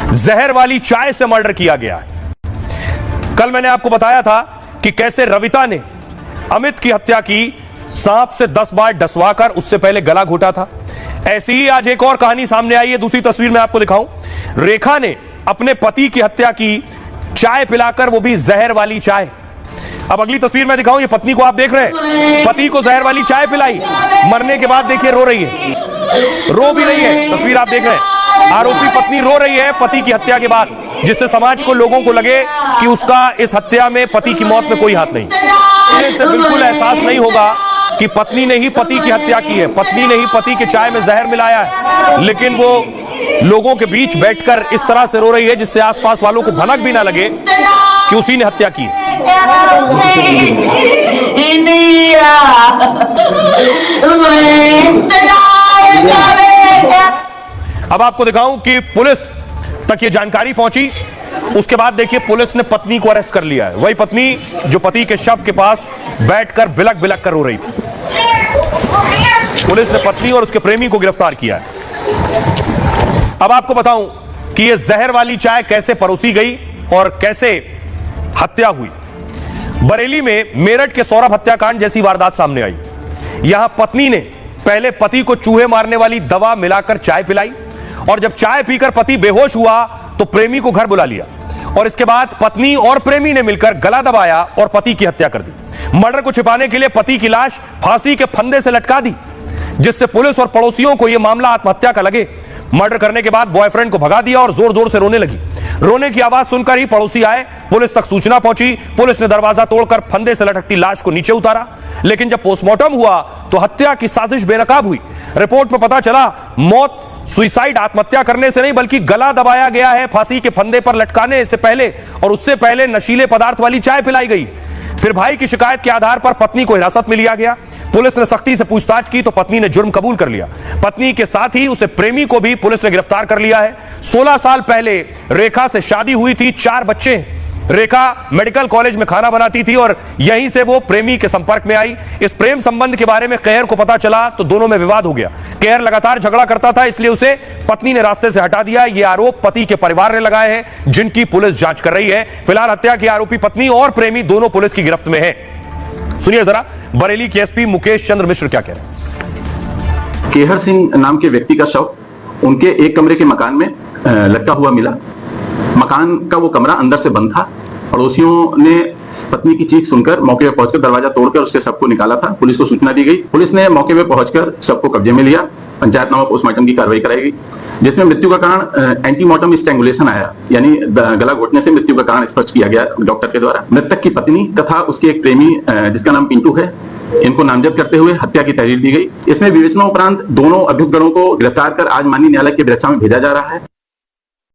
जहर वाली चाय से मर्डर किया गया है। कल मैंने आपको बताया था कि कैसे रविता ने अमित की हत्या की, सांप से 10 बार डसवाकर उससे पहले गला घोटा था। ऐसी ही आज एक और कहानी सामने आई है। दूसरी तस्वीर में आपको दिखाऊं, रेखा ने अपने पति की हत्या की चाय पिलाकर, वो भी जहर वाली चाय। अब अगली तस्वीर में दिखाऊं, ये पत्नी को आप देख रहे हैं, पति को जहर वाली चाय पिलाई, मरने के बाद देखिए रो रही है, रो भी रही है। तस्वीर आप देख रहे हैं, आरोपी पत्नी रो रही है पति की हत्या के बाद, जिससे समाज को, लोगों को लगे कि उसका इस हत्या में, पति की मौत में कोई हाथ नहीं। इसे बिल्कुल एहसास नहीं होगा कि पत्नी ने ही पति की हत्या की है, पत्नी ने ही पति के चाय में जहर मिलाया है, लेकिन वो लोगों के बीच बैठकर इस तरह से रो रही है जिससे आसपास वालों को भनक भी ना लगे कि उसी ने हत्या की है। अब आपको दिखाऊं कि पुलिस तक ये जानकारी पहुंची, उसके बाद देखिए पुलिस ने पत्नी को अरेस्ट कर लिया है। वही पत्नी जो पति के शव के पास बैठकर बिलक बिलक कर रो रही थी। पुलिस ने पत्नी और उसके प्रेमी को गिरफ्तार किया है। अब आपको बताऊं कि यह जहर वाली चाय कैसे परोसी गई और कैसे हत्या हुई। बरेली में मेरठ के सौरभ हत्याकांड जैसी वारदात सामने आई। यहां पत्नी ने पहले पति को चूहे मारने वाली दवा मिलाकर चाय पिलाई, और जब चाय पीकर पति बेहोश हुआ तो प्रेमी को घर बुला लिया, और इसके बाद पत्नी और प्रेमी ने मिलकर गला दबाया और पति की हत्या कर दी। मर्डर को छिपाने के लिए पति की लाश फांसी के फंदे से लटका दी, जिससे पुलिस और पड़ोसियों को यह मामला आत्महत्या का लगे। मर्डर करने के बाद बॉयफ्रेंड को भगा दिया और जोर जोर से रोने लगी। रोने की आवाज सुनकर ही पड़ोसी आए, पुलिस तक सूचना पहुंची। पुलिस ने दरवाजा तोड़कर फंदे से लटकती लाश को नीचे उतारा, लेकिन जब पोस्टमार्टम हुआ तो हत्या की साजिश बेनकाब हुई। रिपोर्ट में पता चला मौत सुसाइड, आत्महत्या करने से नहीं बल्कि गला दबाया गया है फांसी के फंदे पर लटकाने से पहले, और उससे पहले नशीले पदार्थ वाली चाय पिलाई गई। फिर भाई की शिकायत के आधार पर पत्नी को हिरासत में लिया गया। पुलिस ने सख्ती से पूछताछ की तो पत्नी ने जुर्म कबूल कर लिया। पत्नी के साथ ही उसे प्रेमी को भी पुलिस ने गिरफ्तार कर लिया है। 16 साल पहले रेखा से शादी हुई थी, 4 बच्चे। रेखा मेडिकल कॉलेज में खाना बनाती थी और यहीं से वो प्रेमी के संपर्क में आई। इस प्रेम संबंध के बारे में कहर को पता चला तो दोनों में विवाद हो गया। कहर लगातार झगड़ा करता था, इसलिए उसे पत्नी ने रास्ते से हटा दिया। ये आरोप पति के परिवार ने लगाए हैं, जिनकी पुलिस जांच कर रही है। फिलहाल हत्या की आरोपी पत्नी और प्रेमी दोनों पुलिस की गिरफ्त में है। सुनिए जरा बरेली के एसपी मुकेश चंद्र मिश्र क्या कह रहे हैं। केहर सिंह नाम के व्यक्ति का शव उनके एक कमरे के मकान में लटका हुआ मिला। मकान का वो कमरा अंदर से बंद था। पड़ोसियों ने पत्नी की चीख सुनकर मौके पर पहुंचकर दरवाजा तोड़कर उसके शव को निकाला था। पुलिस को सूचना दी गई। पुलिस ने मौके पर पहुंचकर शव को कब्जे में लिया। पंचायतनामा पोस्टमार्टम की कार्रवाई कराई गई, जिसमें मृत्यु का कारण एंटीमॉर्टम स्ट्रैंगुलेशन आया, यानी गला घोटने से मृत्यु का कारण स्पष्ट किया गया डॉक्टर के द्वारा। मृतक की पत्नी तथा उसके एक प्रेमी जिसका नाम पिंटू है, इनको नामजद करते हुए हत्या की तहरीर दी गई। इसमें विवेचना उपरांत दोनों अभियुक्त गणों को गिरफ्तार कर आज माननीय न्यायालय की वरीक्षा में भेजा जा रहा है।